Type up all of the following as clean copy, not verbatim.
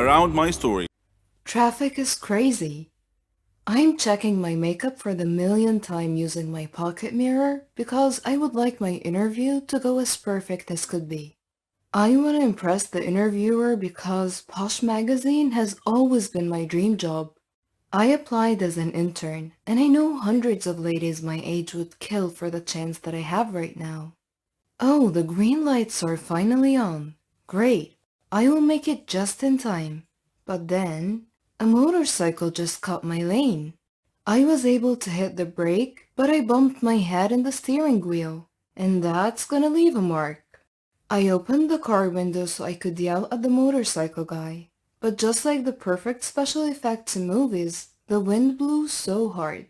around my story. Traffic is crazy. I'm checking my makeup for the millionth time using my pocket mirror because I would like my interview to go as perfect as could be. I want to impress the interviewer because Posh magazine has always been my dream job. I applied as an intern, and I know hundreds of ladies my age would kill for the chance that I have right now. Oh, the green lights are finally on. Great. I will make it just in time. But then, a motorcycle just cut my lane. I was able to hit the brake, but I bumped my head in the steering wheel, and that's gonna leave a mark. I opened the car window so I could yell at the motorcycle guy. But just like the perfect special effects in movies, the wind blew so hard.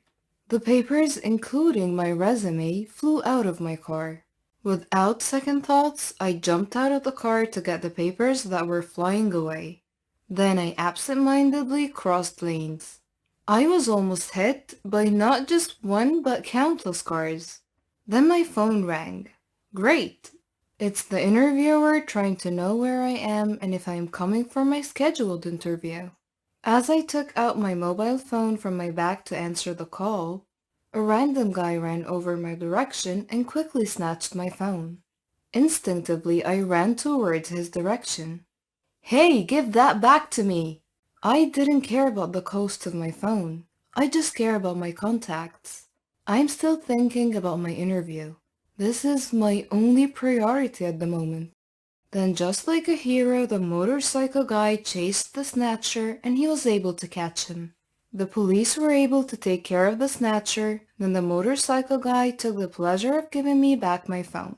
The papers, including my resume, flew out of my car. Without second thoughts, I jumped out of the car to get the papers that were flying away. Then I absent-mindedly crossed lanes. I was almost hit by not just one but countless cars. Then my phone rang. Great! It's the interviewer trying to know where I am and if I am coming for my scheduled interview. As I took out my mobile phone from my bag to answer the call, a random guy ran over my direction and quickly snatched my phone. Instinctively, I ran towards his direction. Hey, give that back to me! I didn't care about the cost of my phone. I just care about my contacts. I'm still thinking about my interview. This is my only priority at the moment. Then just like a hero, the motorcycle guy chased the snatcher and he was able to catch him. The police were able to take care of the snatcher, then the motorcycle guy took the pleasure of giving me back my phone.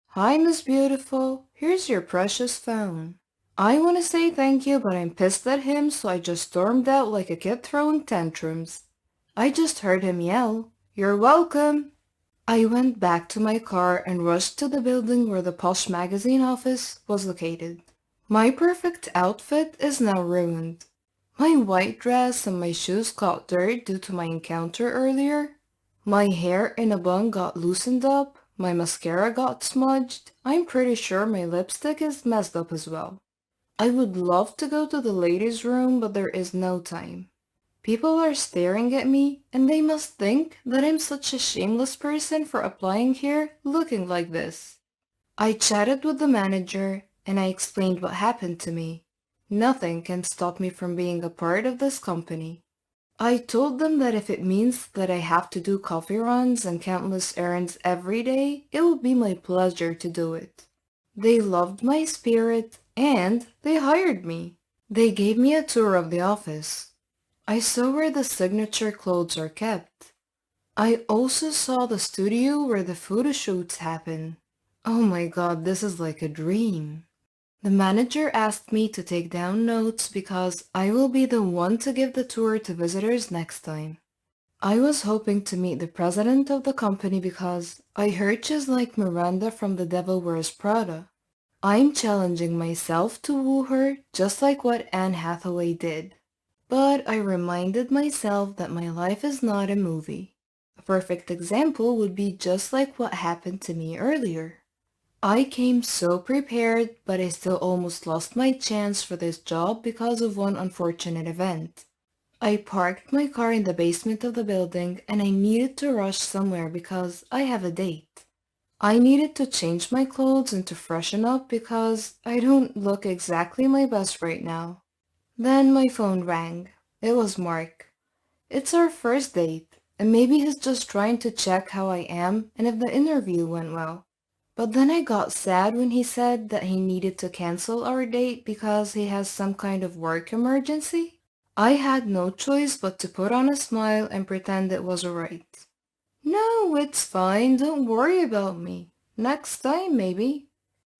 Hi, Miss Beautiful. Here's your precious phone. I want to say thank you, but I'm pissed at him, so I just stormed out like a kid throwing tantrums. I just heard him yell, "You're welcome!" I went back to my car and rushed to the building where the Posh magazine office was located. My perfect outfit is now ruined. My white dress and my shoes got dirt due to my encounter earlier. My hair in a bun got loosened up. My mascara got smudged. I'm pretty sure my lipstick is messed up as well. I would love to go to the ladies' room, but there is no time. People are staring at me, and they must think that I'm such a shameless person for applying here looking like this. I chatted with the manager, and I explained what happened to me. Nothing can stop me from being a part of this company. I told them that if it means that I have to do coffee runs and countless errands every day, it will be my pleasure to do it. They loved my spirit, and they hired me. They gave me a tour of the office. I saw where the signature clothes are kept. I also saw the studio where the photo shoots happen. Oh my god, this is like a dream. The manager asked me to take down notes because I will be the one to give the tour to visitors next time. I was hoping to meet the president of the company because I heard she's like Miranda from The Devil Wears Prada. I'm challenging myself to woo her just like what Anne Hathaway did. But I reminded myself that my life is not a movie. A perfect example would be just like what happened to me earlier. I came so prepared, but I still almost lost my chance for this job because of one unfortunate event. I parked my car in the basement of the building and I needed to rush somewhere because I have a date. I needed to change my clothes and to freshen up because I don't look exactly my best right now. Then my phone rang. It was Mark. It's our first date, and maybe he's just trying to check how I am and if the interview went well. But then I got sad when he said that he needed to cancel our date because he has some kind of work emergency. I had no choice but to put on a smile and pretend it was alright. No, it's fine, don't worry about me. Next time, maybe.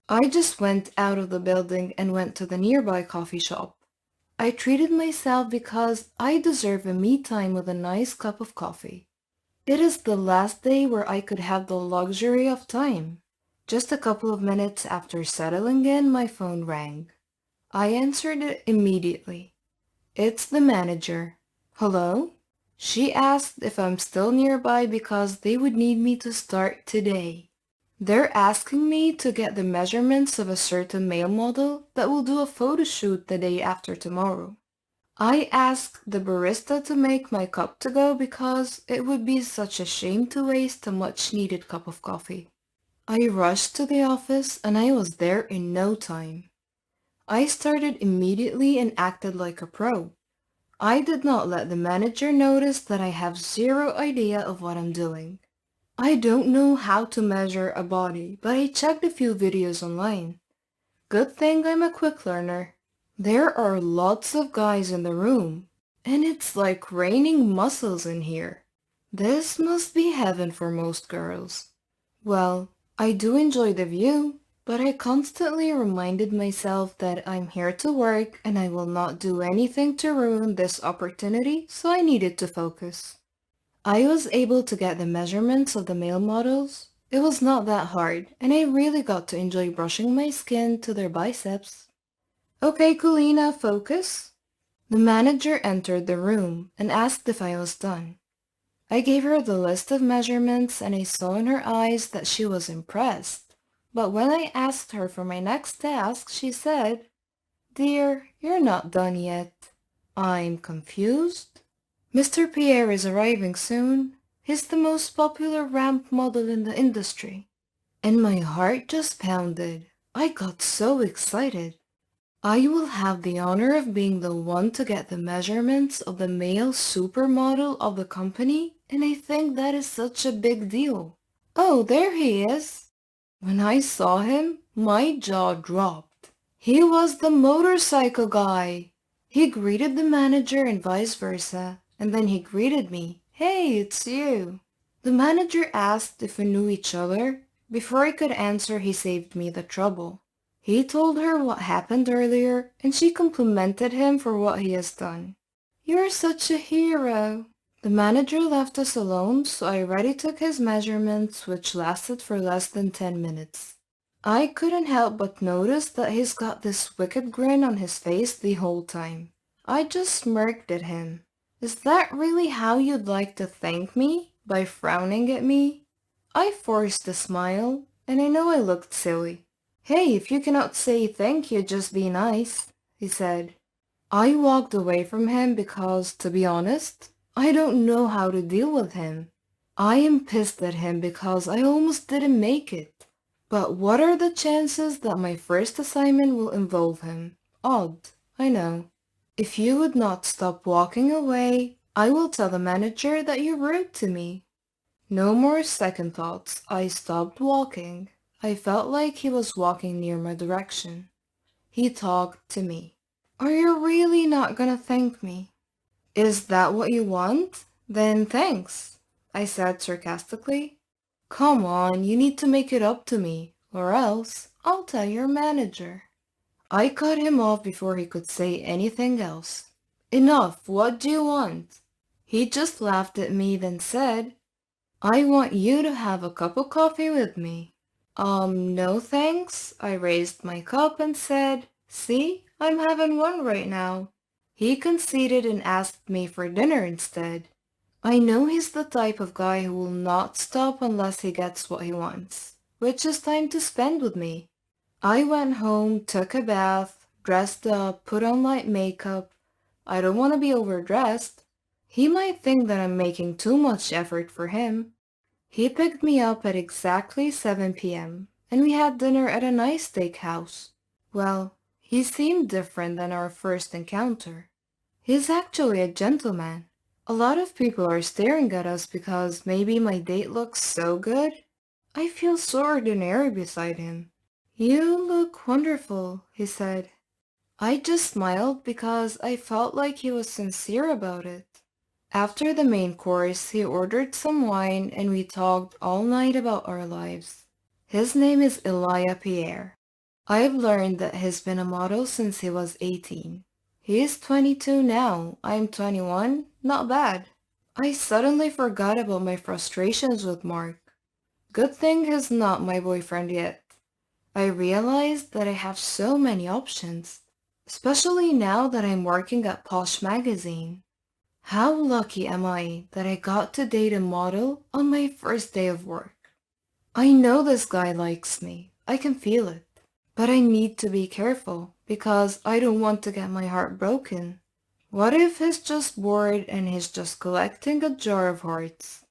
I just went out of the building and went to the nearby coffee shop. I treated myself because I deserve a me time with a nice cup of coffee. It is the last day where I could have the luxury of time. Just a couple of minutes after settling in, my phone rang. I answered it immediately. It's the manager. Hello? She asked if I'm still nearby because they would need me to start today. They're asking me to get the measurements of a certain male model that will do a photo shoot the day after tomorrow. I asked the barista to make my cup to go because it would be such a shame to waste a much needed cup of coffee. I rushed to the office and I was there in no time. I started immediately and acted like a pro. I did not let the manager notice that I have zero idea of what I'm doing. I don't know how to measure a body, but I checked a few videos online. Good thing I'm a quick learner. There are lots of guys in the room, and it's like raining muscles in here. This must be heaven for most girls. Well, I do enjoy the view, but I constantly reminded myself that I'm here to work and I will not do anything to ruin this opportunity, so I needed to focus. I was able to get the measurements of the male models. It was not that hard, and I really got to enjoy brushing my skin to their biceps. Okay, Kulina, focus. The manager entered the room and asked if I was done. I gave her the list of measurements and I saw in her eyes that she was impressed. But when I asked her for my next task, she said, "Dear, you're not done yet." I'm confused. Mr. Pierre is arriving soon. He's the most popular ramp model in the industry. And my heart just pounded. I got so excited. I will have the honor of being the one to get the measurements of the male supermodel of the company, and I think that is such a big deal. Oh, there he is. When I saw him, my jaw dropped. He was the motorcycle guy. He greeted the manager and vice versa, and then he greeted me. Hey, it's you. The manager asked if we knew each other. Before I could answer, he saved me the trouble. He told her what happened earlier, and she complimented him for what he has done. "You're such a hero." The manager left us alone, so I already took his measurements, which lasted for less than 10 minutes. I couldn't help but notice that he's got this wicked grin on his face the whole time. I just smirked at him. "Is that really how you'd like to thank me? By frowning at me?" I forced a smile, and I know I looked silly. "Hey, if you cannot say thank you, just be nice," he said. I walked away from him because, to be honest, I don't know how to deal with him. I am pissed at him because I almost didn't make it. But what are the chances that my first assignment will involve him? Odd, I know. If you would not stop walking away, I will tell the manager that you're rude to me. No more second thoughts. I stopped walking. I felt like he was walking near my direction. He talked to me. "Are you really not gonna thank me?" "Is that what you want? Then thanks," I said sarcastically. "Come on, you need to make it up to me, or else I'll tell your manager." I cut him off before he could say anything else. "Enough, what do you want?" He just laughed at me, then said, "I want you to have a cup of coffee with me." No thanks. I raised my cup and said, "See, I'm having one right now." He conceded and asked me for dinner instead. I know he's the type of guy who will not stop unless he gets what he wants, which is time to spend with me. I went home, took a bath, dressed up, put on light makeup. I don't want to be overdressed. He might think that I'm making too much effort for him. He picked me up at exactly 7 p.m., and we had dinner at a nice steakhouse. Well, he seemed different than our first encounter. He's actually a gentleman. A lot of people are staring at us because maybe my date looks so good. I feel so ordinary beside him. "You look wonderful," he said. I just smiled because I felt like he was sincere about it. After the main course, he ordered some wine and we talked all night about our lives. His name is Elia Pierre. I've learned that he's been a model since he was 18. He is 22 now. I'm 21. Not bad. I suddenly forgot about my frustrations with Mark. Good thing he's not my boyfriend yet. I realized that I have so many options, especially now that I'm working at Posh magazine. How lucky am I that I got to date a model on my first day of work? I know this guy likes me. I can feel it. But I need to be careful because I don't want to get my heart broken. What if he's just bored and he's just collecting a jar of hearts?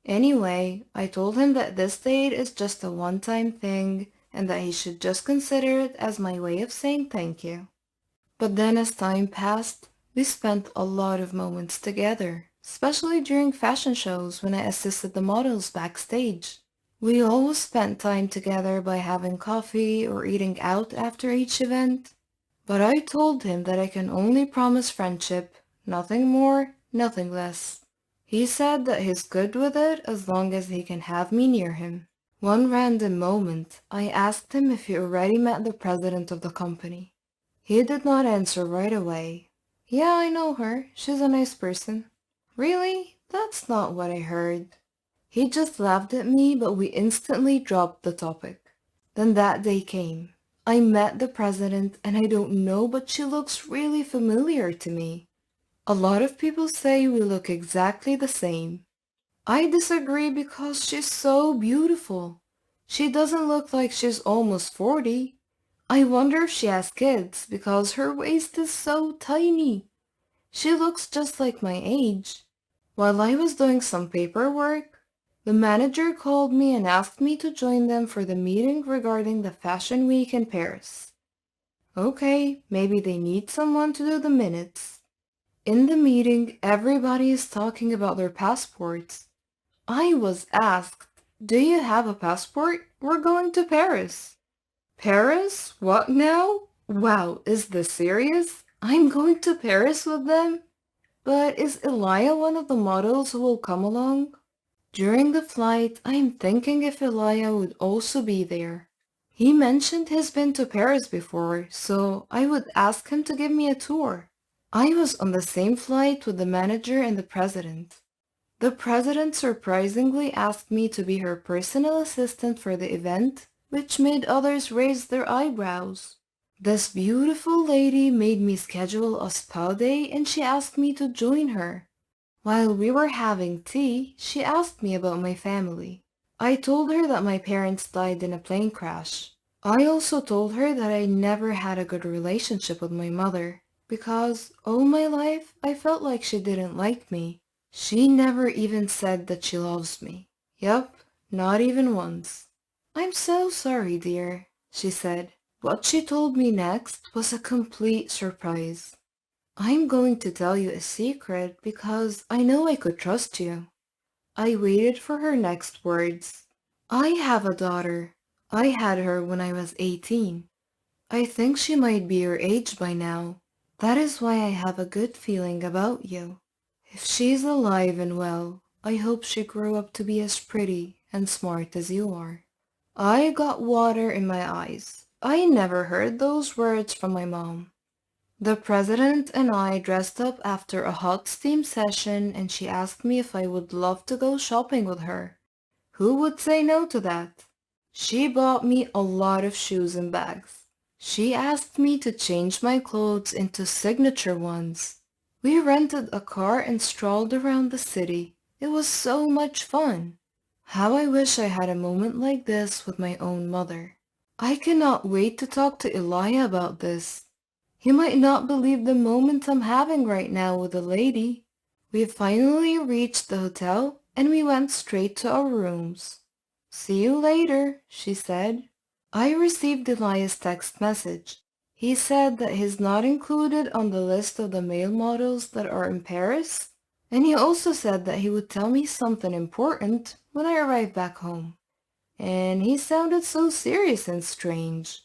Anyway, I told him that this date is just a one-time thing and that he should just consider it as my way of saying thank you. But then as time passed, we spent a lot of moments together, especially during fashion shows when I assisted the models backstage. We always spent time together by having coffee or eating out after each event. But I told him that I can only promise friendship, nothing more, nothing less. He said that he's good with it as long as he can have me near him. One random moment, I asked him if he already met the president of the company. He did not answer right away. Yeah, I know her. She's a nice person. Really? That's not what I heard. He just laughed at me, but we instantly dropped the topic. Then that day came. I met the president and I don't know, but she looks really familiar to me. A lot of people say we look exactly the same. I disagree because she's so beautiful. She doesn't look like she's almost 40. I wonder if she has kids because her waist is so tiny. She looks just like my age. While I was doing some paperwork, the manager called me and asked me to join them for the meeting regarding the Fashion Week in Paris. Okay, maybe they need someone to do the minutes. In the meeting, everybody is talking about their passports. I was asked, "Do you have a passport? We're going to Paris." Paris? What now? Wow, is this serious? I'm going to Paris with them? But is Elia one of the models who will come along? During the flight, I'm thinking if Elia would also be there. He mentioned he's been to Paris before, so I would ask him to give me a tour. I was on the same flight with the manager and the president. The president surprisingly asked me to be her personal assistant for the event, which made others raise their eyebrows. This beautiful lady made me schedule a spa day and she asked me to join her. While we were having tea, she asked me about my family. I told her that my parents died in a plane crash. I also told her that I never had a good relationship with my mother, because all my life I felt like she didn't like me. She never even said that she loves me. Yup, not even once. "I'm so sorry, dear," she said. What she told me next was a complete surprise. "I'm going to tell you a secret because I know I could trust you." I waited for her next words. "I have a daughter. I had her when I was 18. I think she might be your age by now. That is why I have a good feeling about you. If she's alive and well, I hope she grew up to be as pretty and smart as you are." I got water in my eyes. I never heard those words from my mom. The president and I dressed up after a hot steam session and she asked me if I would love to go shopping with her. Who would say no to that? She bought me a lot of shoes and bags. She asked me to change my clothes into signature ones. We rented a car and strolled around the city. It was so much fun. How I wish I had a moment like this with my own mother. I cannot wait to talk to Elia about this. He might not believe the moment I'm having right now with the lady. We finally reached the hotel and we went straight to our rooms. "See you later," she said. I received Elias' text message. He said that he's not included on the list of the male models that are in Paris, and he also said that he would tell me something important when I arrived back home. And he sounded so serious and strange.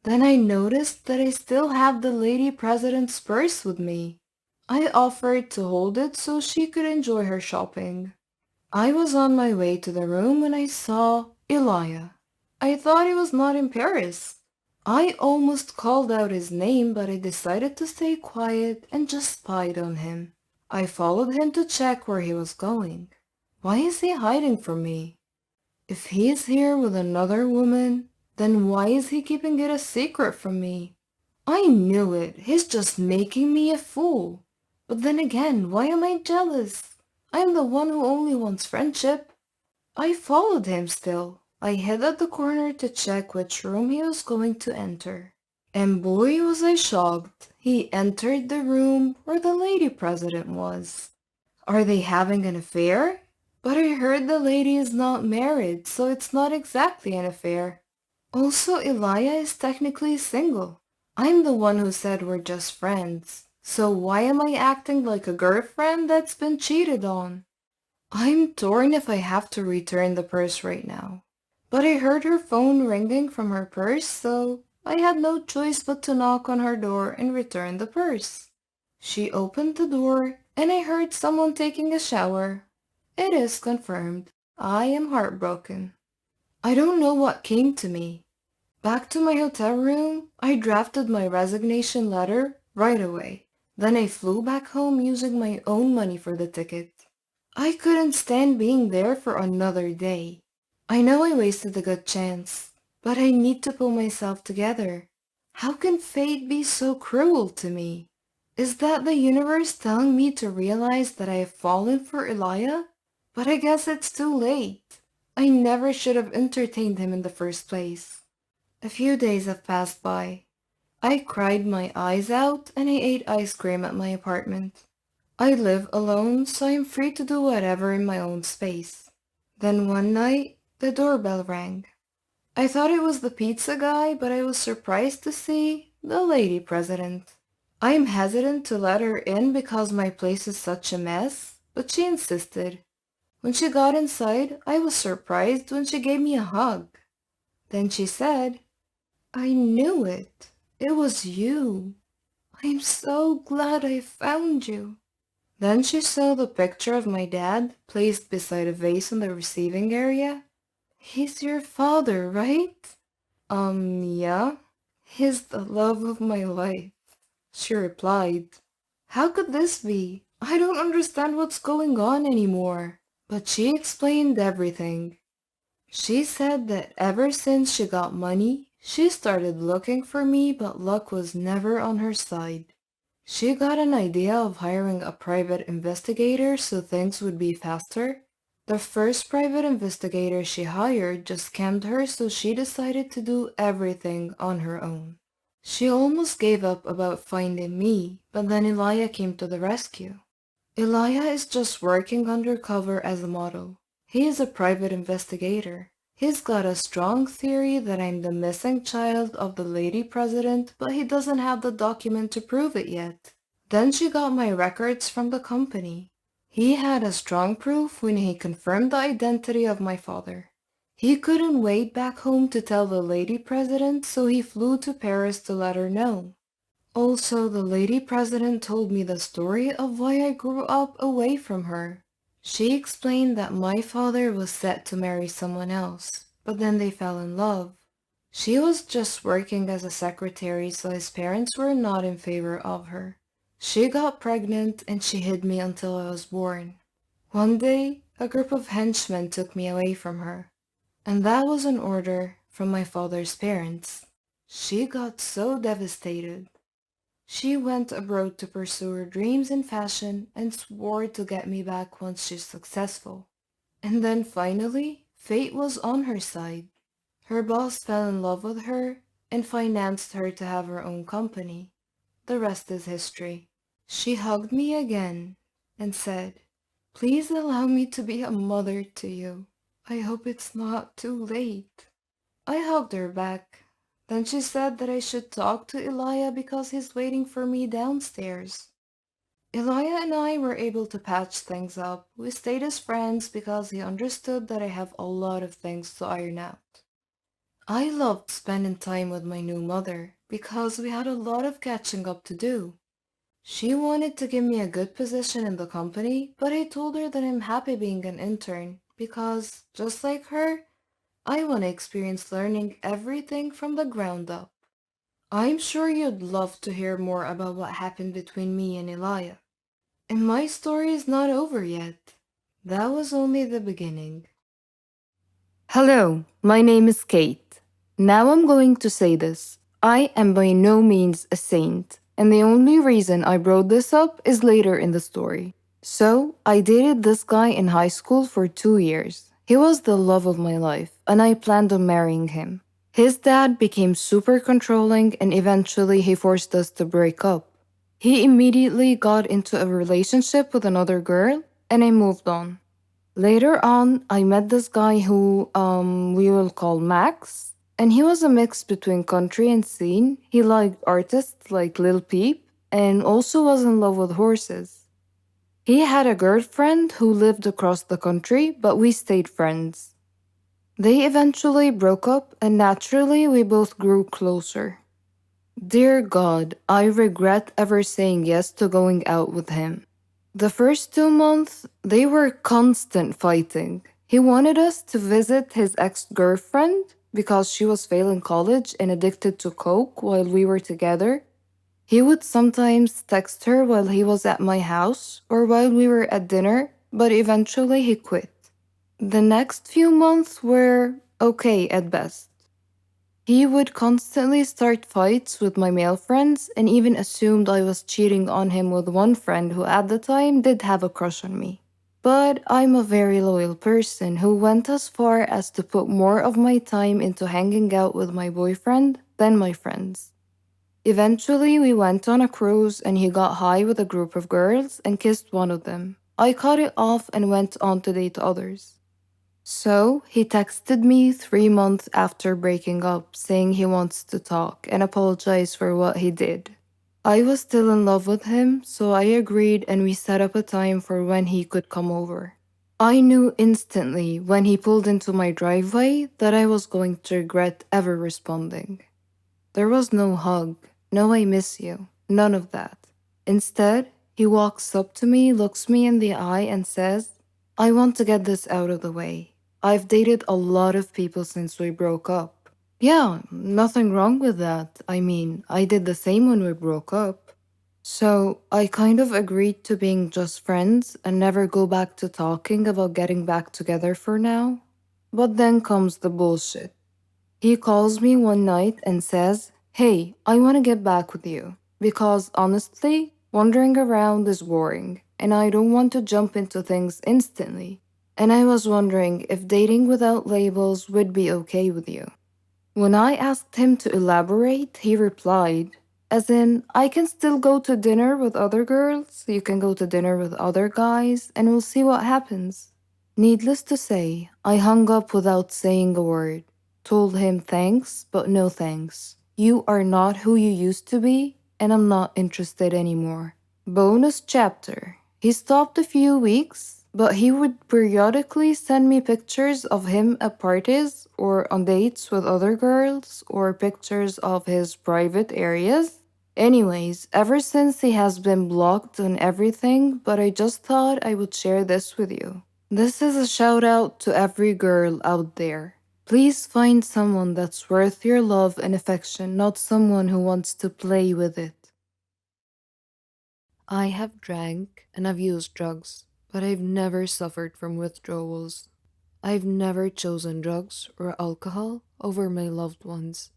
Then I noticed that I still have the lady president's purse with me. I offered to hold it so she could enjoy her shopping. I was on my way to the room when I saw Elia. I thought he was not in Paris. I almost called out his name, but I decided to stay quiet and just spied on him. I followed him to check where he was going. Why is he hiding from me? If he is here with another woman, then why is he keeping it a secret from me? I knew it. He's just making me a fool. But then again, why am I jealous? I'm the one who only wants friendship. I followed him still. I hid at the corner to check which room he was going to enter. And boy was I shocked. He entered the room where the lady president was. Are they having an affair? But I heard the lady is not married, so it's not exactly an affair. Also, Elia is technically single. I'm the one who said we're just friends. So why am I acting like a girlfriend that's been cheated on? I'm torn if I have to return the purse right now. But I heard her phone ringing from her purse, so I had no choice but to knock on her door and return the purse. She opened the door, and I heard someone taking a shower. It is confirmed. I am heartbroken. I don't know what came to me. Back to my hotel room, I drafted my resignation letter right away. Then I flew back home using my own money for the ticket. I couldn't stand being there for another day. I know I wasted a good chance, but I need to pull myself together. How can fate be so cruel to me? Is that the universe telling me to realize that I have fallen for Elia? But I guess it's too late. I never should have entertained him in the first place. A few days have passed by. I cried my eyes out and I ate ice cream at my apartment. I live alone, so I'm free to do whatever in my own space. Then one night, the doorbell rang. I thought it was the pizza guy, but I was surprised to see the lady president. I'm hesitant to let her in because my place is such a mess, but she insisted. When she got inside, I was surprised when she gave me a hug. Then she said, I knew it. It was you. I'm so glad I found you. Then she saw the picture of my dad placed beside a vase in the receiving area. He's your father, right? Yeah. He's the love of my life, she replied. How could this be? I don't understand what's going on anymore. But she explained everything. She said that ever since she got money, she started looking for me, but luck was never on her side. She got an idea of hiring a private investigator so things would be faster. The first private investigator she hired just scammed her, so she decided to do everything on her own. She almost gave up about finding me, but then Elia came to the rescue. Elia is just working undercover as a model. He is a private investigator. He's got a strong theory that I'm the missing child of the lady president, but he doesn't have the document to prove it yet. Then she got my records from the company. He had a strong proof when he confirmed the identity of my father. He couldn't wait back home to tell the lady president, so he flew to Paris to let her know. Also, the lady president told me the story of why I grew up away from her. She explained that my father was set to marry someone else, but then they fell in love. She was just working as a secretary, so his parents were not in favor of her. She got pregnant and she hid me until I was born. One day, a group of henchmen took me away from her, and that was an order from my father's parents. She got so devastated. She went abroad to pursue her dreams in fashion and swore to get me back once she's successful. And then finally, fate was on her side. Her boss fell in love with her and financed her to have her own company. The rest is history. She hugged me again and said, "Please allow me to be a mother to you. I hope it's not too late." I hugged her back. Then she said that I should talk to Elia because he's waiting for me downstairs. Elia and I were able to patch things up. We stayed as friends because he understood that I have a lot of things to iron out. I loved spending time with my new mother because we had a lot of catching up to do. She wanted to give me a good position in the company, but I told her that I'm happy being an intern because, just like her, I want to experience learning everything from the ground up. I'm sure you'd love to hear more about what happened between me and Elia. And my story is not over yet. That was only the beginning. Hello, my name is Kate. Now I'm going to say this. I am by no means a saint, and the only reason I brought this up is later in the story. So, I dated this guy in high school for 2 years. He was the love of my life, and I planned on marrying him. His dad became super controlling, and eventually he forced us to break up. He immediately got into a relationship with another girl, and I moved on. Later on, I met this guy who we will call Max, and he was a mix between country and scene. He liked artists like Lil Peep and also was in love with horses. He had a girlfriend who lived across the country, but we stayed friends. They eventually broke up, and naturally, we both grew closer. Dear God, I regret ever saying yes to going out with him. The first 2 months, they were constant fighting. He wanted us to visit his ex girlfriend because she was failing college and addicted to coke while we were together. He would sometimes text her while he was at my house or while we were at dinner, but eventually he quit. The next few months were okay at best. He would constantly start fights with my male friends and even assumed I was cheating on him with one friend who at the time did have a crush on me. But I'm a very loyal person who went as far as to put more of my time into hanging out with my boyfriend than my friends. Eventually, we went on a cruise and he got high with a group of girls and kissed one of them. I cut it off and went on to date others. So, he texted me 3 months after breaking up, saying he wants to talk and apologize for what he did. I was still in love with him, so I agreed and we set up a time for when he could come over. I knew instantly when he pulled into my driveway that I was going to regret ever responding. There was no hug, no I miss you, none of that. Instead, he walks up to me, looks me in the eye, and says, I want to get this out of the way. I've dated a lot of people since we broke up. Yeah, nothing wrong with that. I mean, I did the same when we broke up. So I kind of agreed to being just friends and never go back to talking about getting back together for now. But then comes the bullshit. He calls me one night and says, Hey, I want to get back with you. Because honestly, wandering around is boring, and I don't want to jump into things instantly. And I was wondering if dating without labels would be okay with you. When I asked him to elaborate, he replied, as in, I can still go to dinner with other girls, you can go to dinner with other guys, and we'll see what happens. Needless to say, I hung up without saying a word. Told him thanks, but no thanks. You are not who you used to be, and I'm not interested anymore. Bonus chapter. He stopped a few weeks, but he would periodically send me pictures of him at parties or on dates with other girls or pictures of his private areas. Anyways, ever since he has been blocked on everything, but I just thought I would share this with you. This is a shout out to every girl out there. Please find someone that's worth your love and affection, not someone who wants to play with it. I have drank and I've used drugs, but I've never suffered from withdrawals. I've never chosen drugs or alcohol over my loved ones.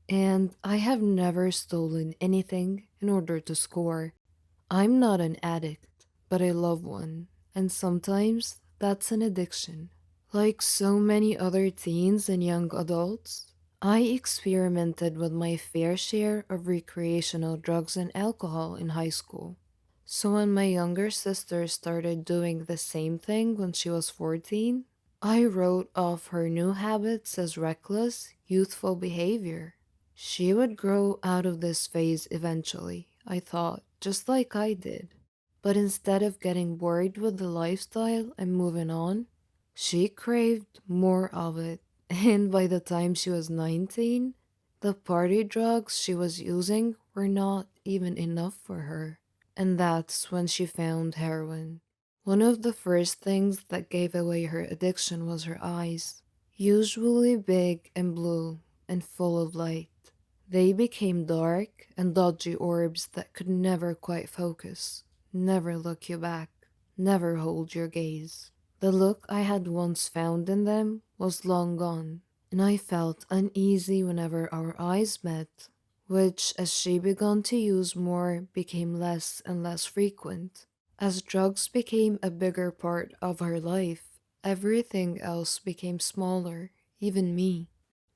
And I have never stolen anything in order to score. I'm not an addict, but I love one. And sometimes that's an addiction. Like so many other teens and young adults, I experimented with my fair share of recreational drugs and alcohol in high school. So when my younger sister started doing the same thing when she was 14, I wrote off her new habits as reckless, youthful behavior. She would grow out of this phase eventually, I thought, just like I did. But instead of getting bored with the lifestyle and moving on, she craved more of it. And by the time she was 19, the party drugs she was using were not even enough for her. And that's when she found heroin. One of the first things that gave away her addiction was her eyes, usually big and blue and full of light. They became dark and dodgy orbs that could never quite focus, never look you back, never hold your gaze. The look I had once found in them was long gone, and I felt uneasy whenever our eyes met, which, as she began to use more, became less and less frequent. As drugs became a bigger part of her life, Everything else became smaller, even me.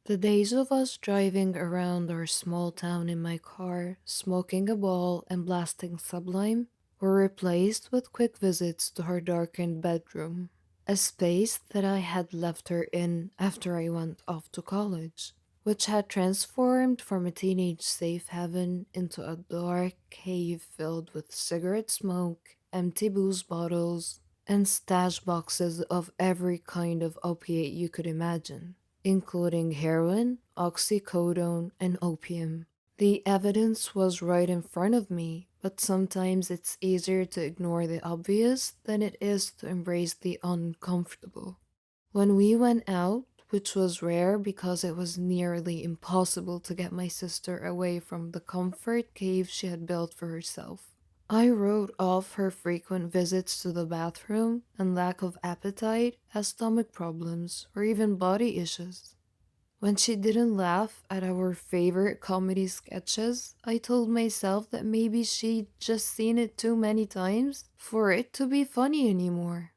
The days of us driving around our small town in my car, smoking a ball and blasting Sublime, were replaced with quick visits to her darkened bedroom, a space that I had left her in after I went off to college, which had transformed from a teenage safe haven into a dark cave filled with cigarette smoke, empty booze bottles, and stash boxes of every kind of opiate you could imagine, including heroin, oxycodone, and opium. The evidence was right in front of me, but sometimes it's easier to ignore the obvious than it is to embrace the uncomfortable. When we went out, which was rare because it was nearly impossible to get my sister away from the comfort cave she had built for herself, I wrote off her frequent visits to the bathroom and lack of appetite as stomach problems or even body issues. When she didn't laugh at our favorite comedy sketches, I told myself that maybe she'd just seen it too many times for it to be funny anymore.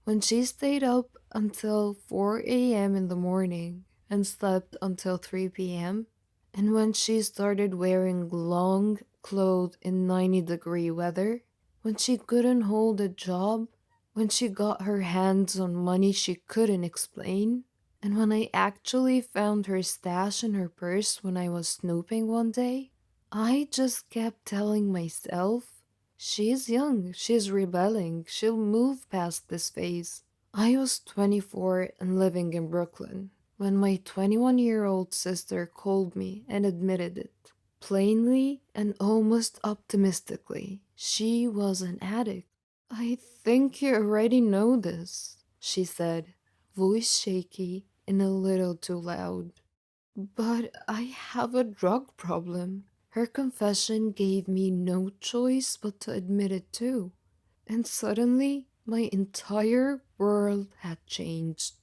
When she stayed up until 4 a.m. in the morning and slept until 3 p.m., and when she started wearing long clothes in 90-degree weather, when she couldn't hold a job, when she got her hands on money she couldn't explain, and when I actually found her stash in her purse when I was snooping one day, I just kept telling myself, she's young, she's rebelling, she'll move past this phase. I was 24 and living in Brooklyn when my 21-year-old sister called me and admitted it. Plainly and almost optimistically, she was an addict. I think you already know this, she said, voice shaky and a little too loud. But I have a drug problem. Her confession gave me no choice but to admit it too. And suddenly, my entire world had changed.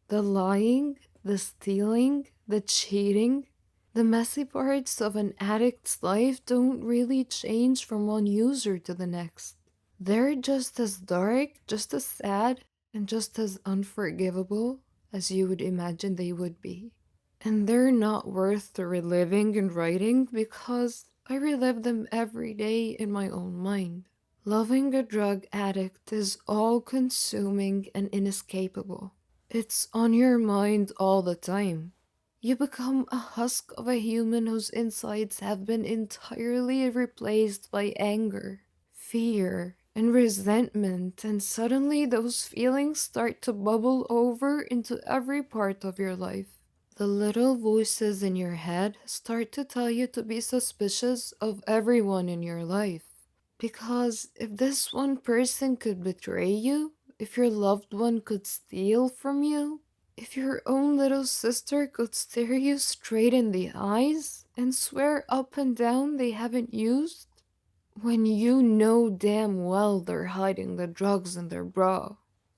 The lying, the stealing, the cheating, the messy parts of an addict's life don't really change from one user to the next. They're just as dark, just as sad, and just as unforgivable as you would imagine they would be. And they're not worth the reliving and writing because I relive them every day in my own mind. Loving a drug addict is all consuming and inescapable. It's on your mind all the time. You become a husk of a human whose insides have been entirely replaced by anger, fear, and resentment, and suddenly those feelings start to bubble over into every part of your life. The little voices in your head start to tell you to be suspicious of everyone in your life. Because if this one person could betray you, if your loved one could steal from you, if your own little sister could stare you straight in the eyes and swear up and down they haven't used, when you know damn well they're hiding the drugs in their bra,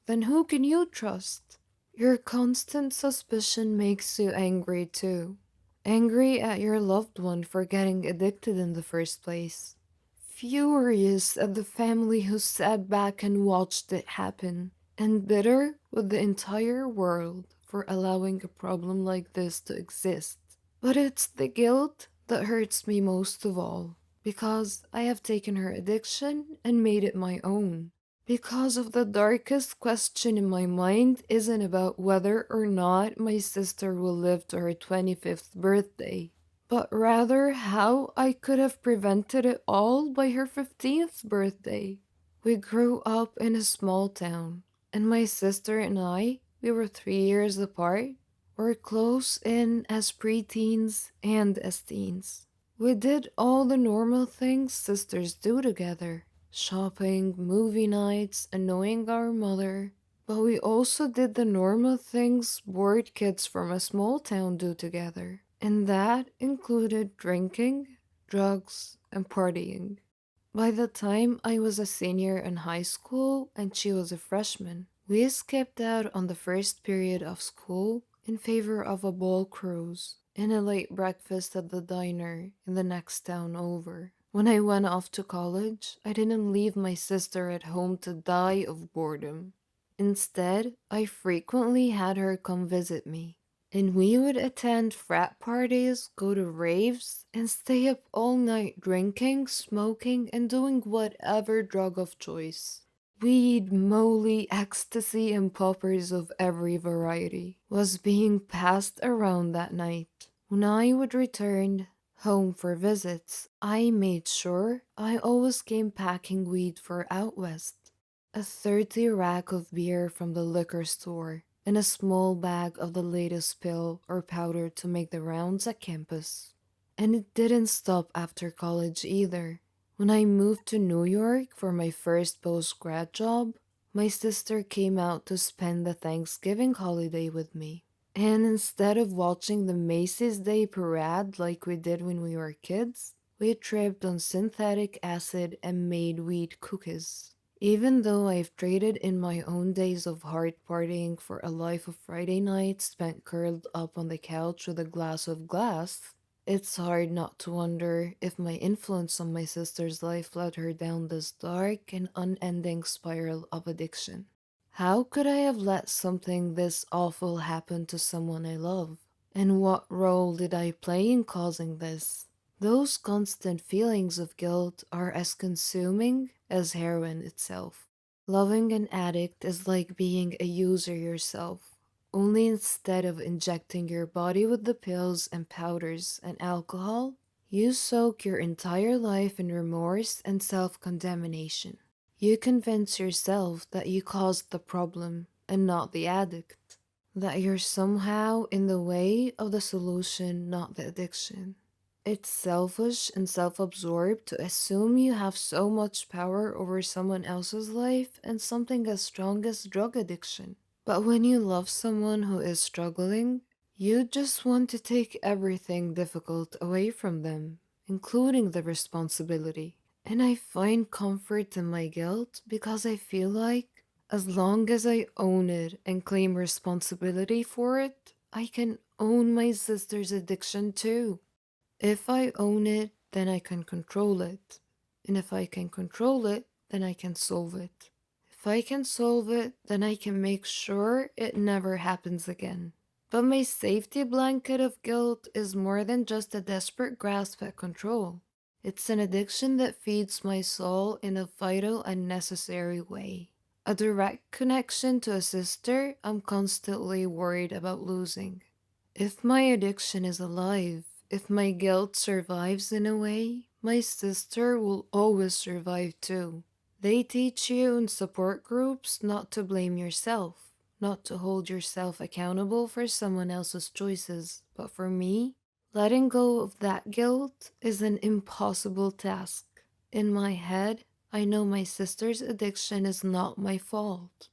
then who can you trust? Your constant suspicion makes you angry too. Angry at your loved one for getting addicted in the first place. Furious at the family who sat back and watched it happen. And bitter with the entire world for allowing a problem like this to exist. But it's the guilt that hurts me most of all. Because I have taken her addiction and made it my own. Because of the darkest question in my mind isn't about whether or not my sister will live to her 25th birthday, but rather how I could have prevented it all by her 15th birthday. We grew up in a small town, and my sister and I, we were 3 years apart, were close in as preteens and as teens. We did all the normal things sisters do together, shopping, movie nights, annoying our mother. But we also did the normal things bored kids from a small town do together. And that included drinking, drugs, and partying. By the time I was a senior in high school and she was a freshman, we skipped out on the first period of school in favor of a ball cruise and a late breakfast at the diner in the next town over. When I went off to college, I didn't leave my sister at home to die of boredom. Instead, I frequently had her come visit me, and we would attend frat parties, go to raves, and stay up all night drinking, smoking, and doing whatever drug of choice. Weed, molly, ecstasy, and poppers of every variety was being passed around that night. When I would return home for visits, I made sure I always came packing weed for out west. A 30 rack of beer from the liquor store, and a small bag of the latest pill or powder to make the rounds at campus. And it didn't stop after college either. When I moved to New York for my first post-grad job, my sister came out to spend the Thanksgiving holiday with me. And instead of watching the Macy's Day Parade like we did when we were kids, we tripped on synthetic acid and made weed cookies. Even though I've traded in my own days of hard partying for a life of Friday nights spent curled up on the couch with a glass of glass, it's hard not to wonder if my influence on my sister's life led her down this dark and unending spiral of addiction. How could I have let something this awful happen to someone I love? And what role did I play in causing this? Those constant feelings of guilt are as consuming as heroin itself. Loving an addict is like being a user yourself, only instead of injecting your body with the pills and powders and alcohol, you soak your entire life in remorse and self condemnation. You convince yourself that you caused the problem and not the addict, that you're somehow in the way of the solution, not the addiction. It's selfish and self absorbed to assume you have so much power over someone else's life and something as strong as drug addiction. But when you love someone who is struggling, you just want to take everything difficult away from them, including the responsibility. And I find comfort in my guilt because I feel like as long as I own it and claim responsibility for it, I can own my sister's addiction too. If I own it, then I can control it. And if I can control it, then I can solve it. If I can solve it, then I can make sure it never happens again. But my safety blanket of guilt is more than just a desperate grasp at control. It's an addiction that feeds my soul in a vital and necessary way. A direct connection to a sister I'm constantly worried about losing. If my addiction is alive, if my guilt survives in a way, my sister will always survive too. They teach you in support groups not to blame yourself, not to hold yourself accountable for someone else's choices. But for me, letting go of that guilt is an impossible task. In my head, I know my sister's addiction is not my fault.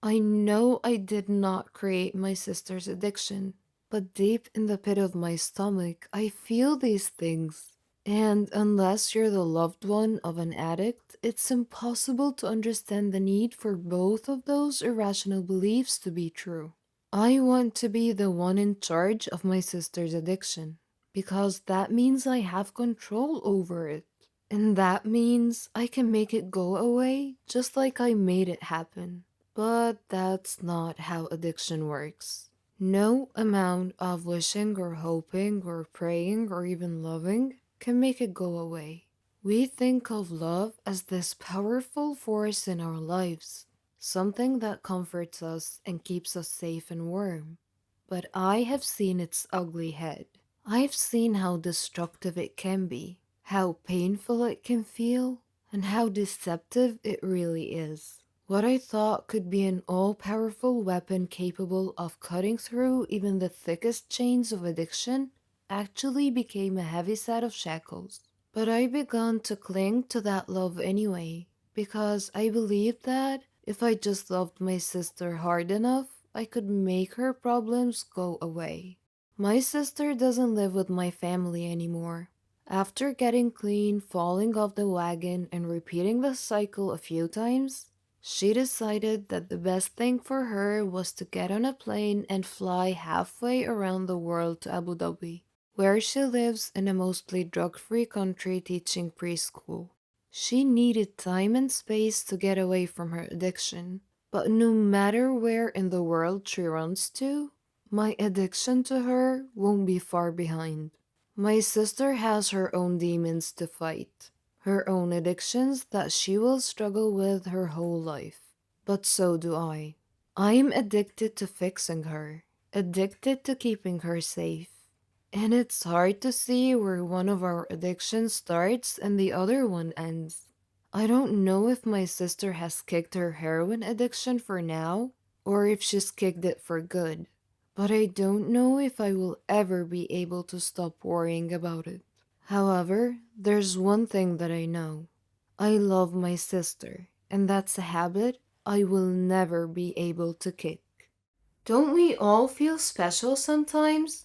I know I did not create my sister's addiction, but deep in the pit of my stomach, I feel these things. And unless you're the loved one of an addict, it's impossible to understand the need for both of those irrational beliefs to be true. I want to be the one in charge of my sister's addiction, because that means I have control over it. And that means I can make it go away just like I made it happen. But that's not how addiction works. No amount of wishing or hoping or praying or even loving can make it go away. We think of love as this powerful force in our lives, something that comforts us and keeps us safe and warm. But I have seen its ugly head. I've seen how destructive it can be, how painful it can feel, and how deceptive it really is. What I thought could be an all powerful weapon capable of cutting through even the thickest chains of addiction actually became a heavy set of shackles. But I began to cling to that love anyway, because I believed that if I just loved my sister hard enough, I could make her problems go away. My sister doesn't live with my family anymore. After getting clean, falling off the wagon, and repeating the cycle a few times, she decided that the best thing for her was to get on a plane and fly halfway around the world to Abu Dhabi, where she lives in a mostly drug-free country teaching preschool. She needed time and space to get away from her addiction, But no matter where in the world she runs to, my addiction to her won't be far behind. My sister has her own demons to fight, her own addictions that she will struggle with her whole life. But so do I. I'm addicted to fixing her, addicted to keeping her safe. And it's hard to see where one of our addictions starts and the other one ends. I don't know if my sister has kicked her heroin addiction for now, or if she's kicked it for good. But I don't know if I will ever be able to stop worrying about it. However, there's one thing that I know. I love my sister, and that's a habit I will never be able to kick. Don't we all feel special sometimes?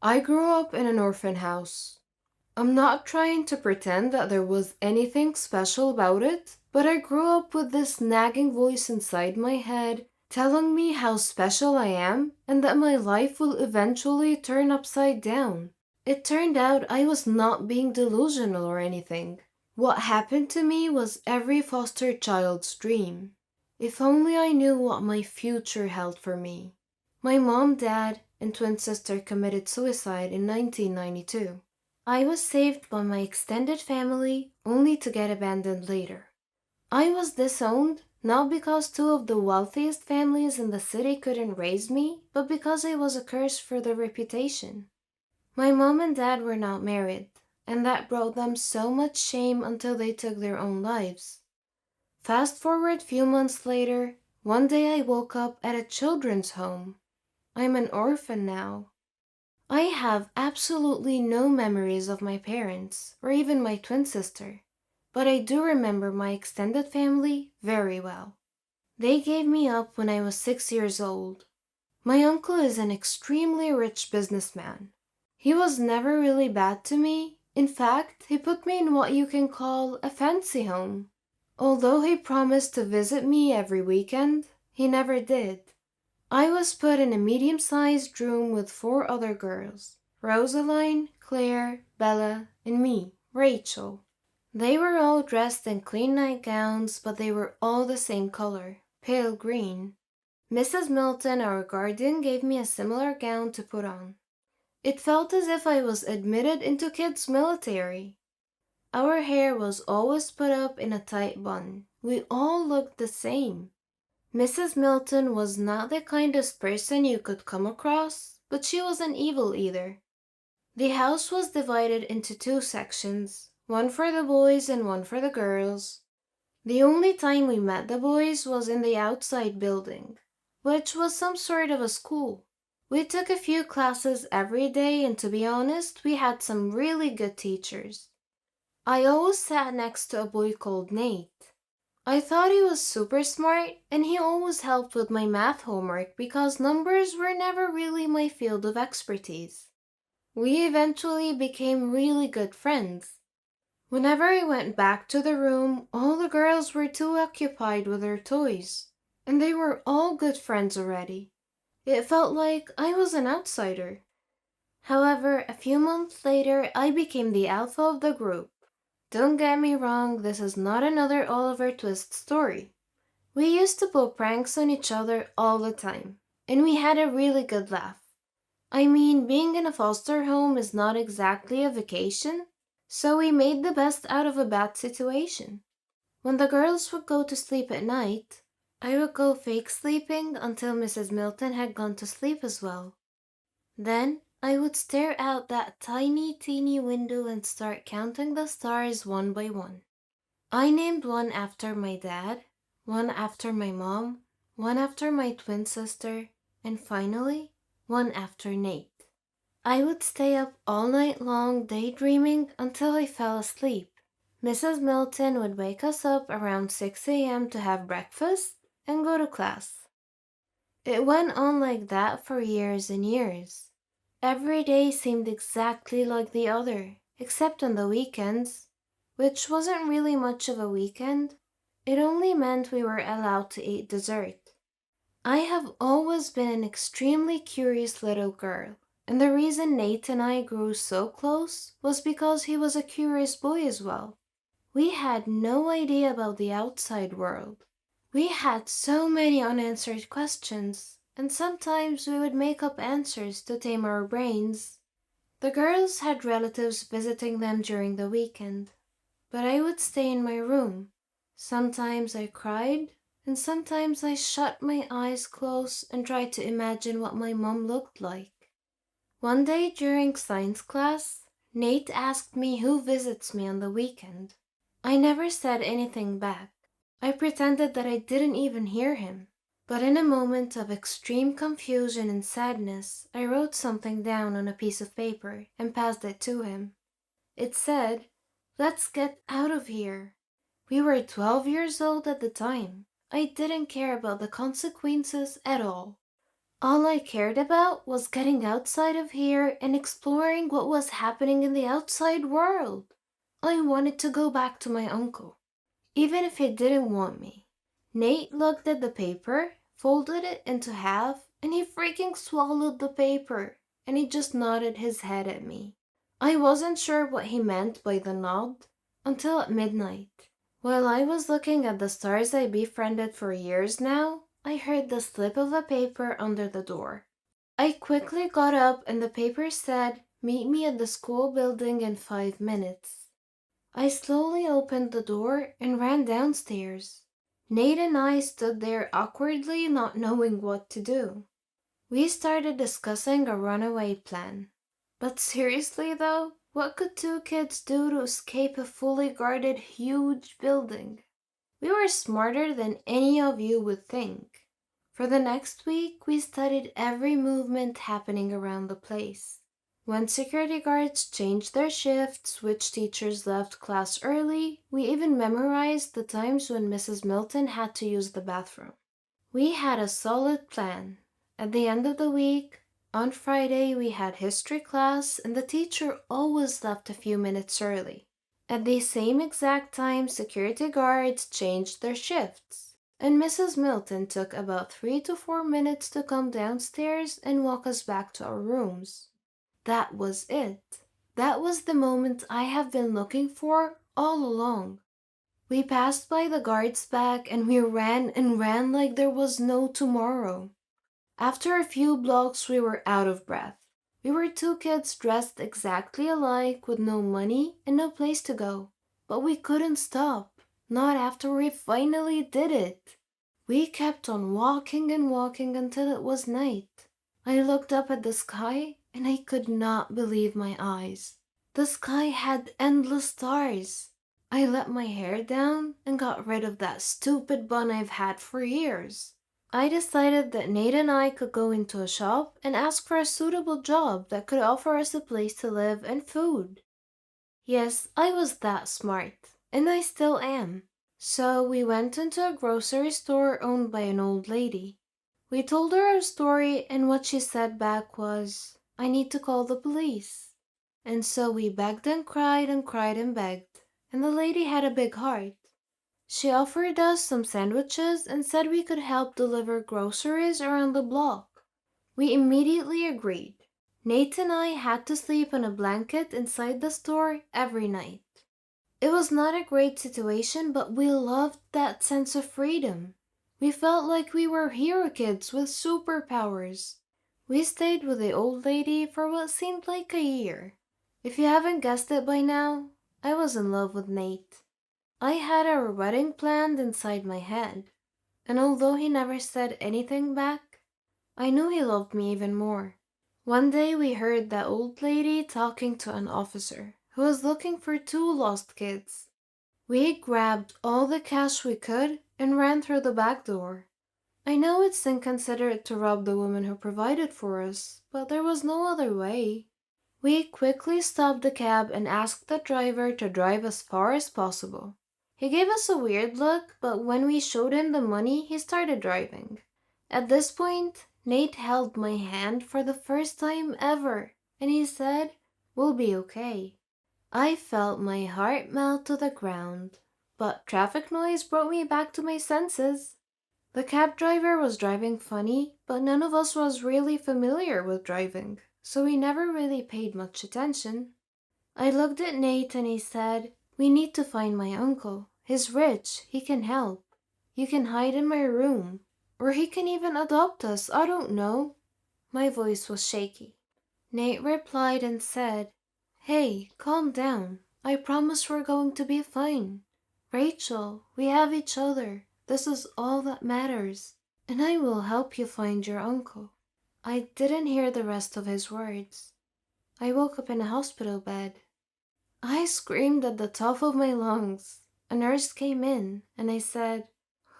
I grew up in an orphan house. I'm not trying to pretend that there was anything special about it, but I grew up with this nagging voice inside my head telling me how special I am and that my life will eventually turn upside down. It turned out I was not being delusional or anything. What happened to me was every foster child's dream. If only I knew what my future held for me. My mom, dad, and twin sister committed suicide in 1992. I was saved by my extended family only to get abandoned later. I was disowned not because two of the wealthiest families in the city couldn't raise me, but because I was a curse for their reputation. My mom and dad were not married, and that brought them so much shame until they took their own lives. Fast forward few months later, one day I woke up at a children's home. I'm an orphan now. I have absolutely no memories of my parents, or even my twin sister, but I do remember my extended family very well. They gave me up when I was 6 years old. My uncle is an extremely rich businessman. He was never really bad to me. In fact, he put me in what you can call a fancy home. Although he promised to visit me every weekend, he never did. I was put in a medium-sized room with 4 other girls, Rosaline, Claire, Bella, and me, Rachel. They were all dressed in clean nightgowns, but they were all the same color, pale green. Mrs. Milton, our guardian, gave me a similar gown to put on. It felt as if I was admitted into kids' military. Our hair was always put up in a tight bun. We all looked the same. Mrs. Milton was not the kindest person you could come across, but she wasn't evil either. The house was divided into 2 sections, one for the boys and one for the girls. The only time we met the boys was in the outside building, which was some sort of a school. We took a few classes every day, and to be honest, we had some really good teachers. I always sat next to a boy called Nate. I thought he was super smart, and he always helped with my math homework because numbers were never really my field of expertise. We eventually became really good friends. Whenever I went back to the room, all the girls were too occupied with their toys, and they were all good friends already. It felt like I was an outsider. However, a few months later, I became the alpha of the group. Don't get me wrong, this is not another Oliver Twist story. We used to pull pranks on each other all the time, and we had a really good laugh. I mean, being in a foster home is not exactly a vacation, so we made the best out of a bad situation. When the girls would go to sleep at night, I would go fake sleeping until Mrs. Milton had gone to sleep as well. Then I would stare out that tiny, teeny window and start counting the stars one by one. I named one after my dad, one after my mom, one after my twin sister, and finally, one after Nate. I would stay up all night long daydreaming until I fell asleep. Mrs. Milton would wake us up around 6 a.m. to have breakfast and go to class. It went on like that for years and years. Every day seemed exactly like the other, except on the weekends, which wasn't really much of a weekend. It only meant we were allowed to eat dessert. I have always been an extremely curious little girl, and the reason Nate and I grew so close was because he was a curious boy as well. We had no idea about the outside world. We had so many unanswered questions, and sometimes we would make up answers to tame our brains. The girls had relatives visiting them during the weekend, but I would stay in my room. Sometimes I cried, and sometimes I shut my eyes close and tried to imagine what my mom looked like. One day during science class, Nate asked me who visits me on the weekend. I never said anything back. I pretended that I didn't even hear him. But in a moment of extreme confusion and sadness, I wrote something down on a piece of paper and passed it to him. It said, "Let's get out of here." We were 12 years old at the time. I didn't care about the consequences at all. All I cared about was getting outside of here and exploring what was happening in the outside world. I wanted to go back to my uncle, even if he didn't want me. Nate looked at the paper, folded it into half, and he freaking swallowed the paper, and he just nodded his head at me. I wasn't sure what he meant by the nod until at midnight. While I was looking at the stars I befriended for years now, I heard the slip of a paper under the door. I quickly got up and the paper said, "Meet me at the school building in 5 minutes." I slowly opened the door and ran downstairs. Nate and I stood there awkwardly, not knowing what to do. We started discussing a runaway plan. But seriously though, what could two kids do to escape a fully guarded huge building? We were smarter than any of you would think. For the next week, we studied every movement happening around the place. When security guards changed their shifts, which teachers left class early, we even memorized the times when Mrs. Milton had to use the bathroom. We had a solid plan. At the end of the week, on Friday, we had history class, and the teacher always left a few minutes early. At the same exact time, security guards changed their shifts, and Mrs. Milton took about 3 to 4 minutes to come downstairs and walk us back to our rooms. That was it. That was the moment I have been looking for all along. We passed by the guard's back and we ran and ran like there was no tomorrow. After a few blocks, we were out of breath. We were two kids dressed exactly alike with no money and no place to go. But we couldn't stop, not after we finally did it. We kept on walking and walking until it was night. I looked up at the sky and I could not believe my eyes. The sky had endless stars. I let my hair down and got rid of that stupid bun I've had for years. I decided that Nate and I could go into a shop and ask for a suitable job that could offer us a place to live and food. Yes, I was that smart, and I still am. So we went into a grocery store owned by an old lady. We told her our story, and what she said back was, "I need to call the police." And so we begged and cried and begged, and the lady had a big heart. She offered us some sandwiches and said we could help deliver groceries around the block. We immediately agreed. Nate and I had to sleep on a blanket inside the store every night. It was not a great situation, but we loved that sense of freedom. We felt like we were hero kids with superpowers. We stayed with the old lady for what seemed like a year. If you haven't guessed it by now, I was in love with Nate. I had our wedding planned inside my head, and although he never said anything back, I knew he loved me even more. One day we heard that old lady talking to an officer who was looking for two lost kids. We grabbed all the cash we could and ran through the back door. I know it's inconsiderate to rob the woman who provided for us, but there was no other way. We quickly stopped the cab and asked the driver to drive as far as possible. He gave us a weird look, but when we showed him the money, he started driving. At this point, Nate held my hand for the first time ever, and he said, "We'll be okay." I felt my heart melt to the ground, but traffic noise brought me back to my senses. The cab driver was driving funny, but none of us was really familiar with driving, so we never really paid much attention. I looked at Nate and he said, "We need to find my uncle. He's rich, he can help." You can hide in my room. Or he can even adopt us, I don't know. My voice was shaky. Nate replied and said, "Hey, calm down. I promise we're going to be fine. Rachel, we have each other. This is all that matters. And I will help you find your uncle." I didn't hear the rest of his words. I woke up in a hospital bed. I screamed at the top of my lungs. A nurse came in and I said,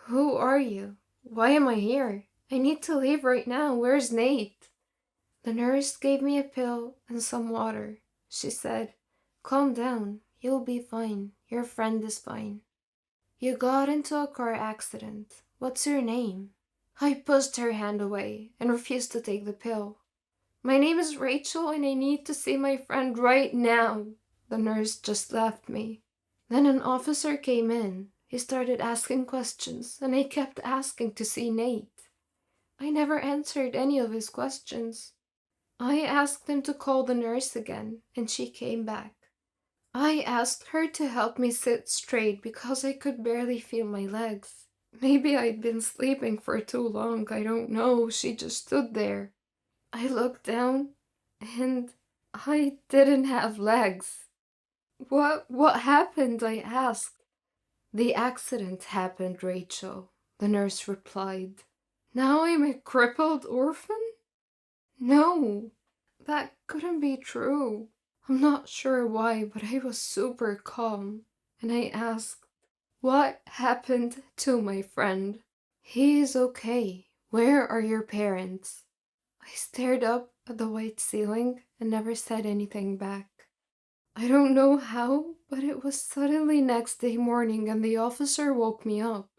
"Who are you? Why am I here? I need to leave right now. Where's Nate?" The nurse gave me a pill and some water. She said, "Calm down. You'll be fine. Your friend is fine. You got into a car accident. What's your name?" I pushed her hand away and refused to take the pill. "My name is Rachel and I need to see my friend right now." The nurse just left me. Then an officer came in. He started asking questions and I kept asking to see Nate. I never answered any of his questions. I asked him to call the nurse again and she came back. I asked her to help me sit straight because I could barely feel my legs. Maybe I'd been sleeping for too long, I don't know. She just stood there. I looked down and I didn't have legs. What happened?" I asked. "The accident happened, Rachel," the nurse replied. "Now I'm a crippled orphan?" No, that couldn't be true. I'm not sure why, but I was super calm. And I asked, "What happened to my friend?" "He is okay. Where are your parents?" I stared up at the white ceiling and never said anything back. I don't know how, but it was suddenly next day morning and the officer woke me up.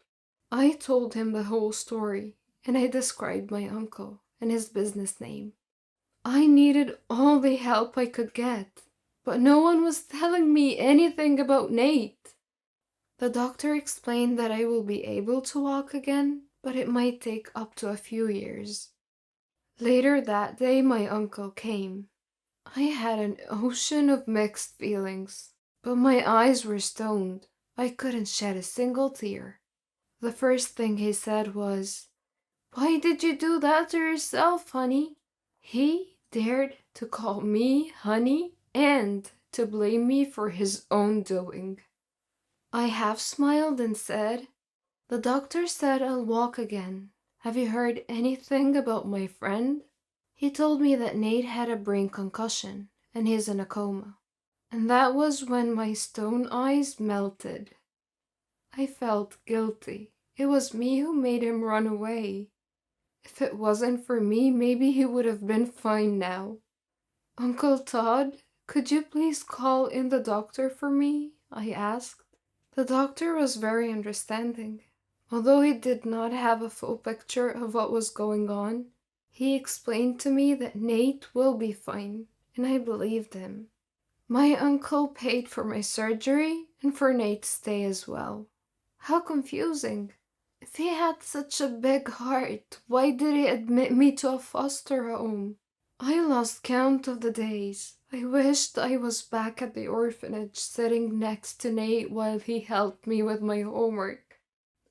I told him the whole story and I described my uncle and his business name. I needed all the help I could get, but no one was telling me anything about Nate. The doctor explained that I will be able to walk again, but it might take up to a few years. Later that day, my uncle came. I had an ocean of mixed feelings, but my eyes were stoned. I couldn't shed a single tear. The first thing he said was, "Why did you do that to yourself, honey?" He dared to call me honey and to blame me for his own doing. I half smiled and said, "The doctor said I'll walk again. Have you heard anything about my friend?" He told me that Nate had a brain concussion and he's in a coma. And that was when my stone eyes melted. I felt guilty. It was me who made him run away. If it wasn't for me, maybe he would have been fine now. "Uncle Todd, could you please call in the doctor for me?" I asked. The doctor was very understanding. Although he did not have a full picture of what was going on, he explained to me that Nate will be fine, and I believed him. My uncle paid for my surgery and for Nate's stay as well. How confusing. If he had such a big heart, why did he admit me to a foster home? I lost count of the days. I wished I was back at the orphanage sitting next to Nate while he helped me with my homework.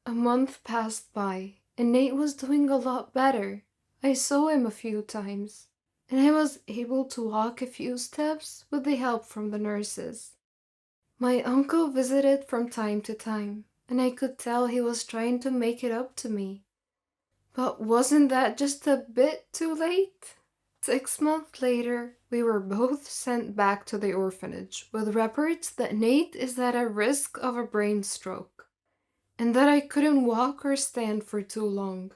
A month passed by, and Nate was doing a lot better. I saw him a few times, and I was able to walk a few steps with the help from the nurses. My uncle visited from time to time, and I could tell he was trying to make it up to me. But wasn't that just a bit too late? 6 months later, we were both sent back to the orphanage with reports that Nate is at a risk of a brain stroke, and that I couldn't walk or stand for too long.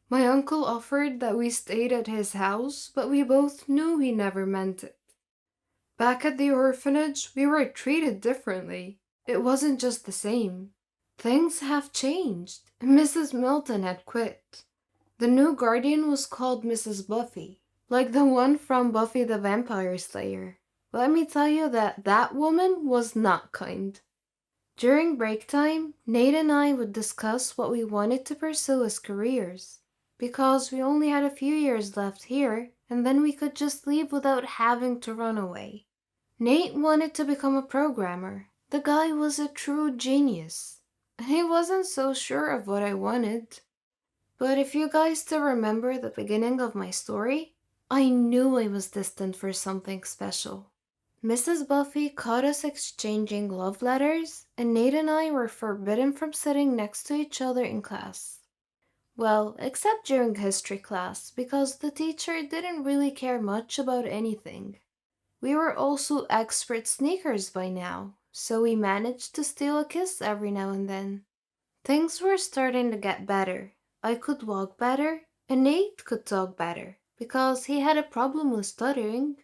My uncle offered that we stayed at his house, but we both knew he never meant it. Back at the orphanage, we were treated differently. It wasn't just the same. Things have changed. Mrs. Milton had quit. The new guardian was called Mrs. Buffy, like the one from Buffy the Vampire Slayer. Let me tell you that that woman was not kind. During break time, Nate and I would discuss what we wanted to pursue as careers, because we only had a few years left here, and then we could just leave without having to run away. Nate wanted to become a programmer. The guy was a true genius. and I wasn't so sure of what I wanted. But if you guys still remember the beginning of my story, I knew I was destined for something special. Mrs. Buffy caught us exchanging love letters, and Nate and I were forbidden from sitting next to each other in class. Well, except during history class, because the teacher didn't really care much about anything. We were also expert sneakers by now, so we managed to steal a kiss every now and then. Things were starting to get better. I could walk better, and Nate could talk better, because he had a problem with stuttering.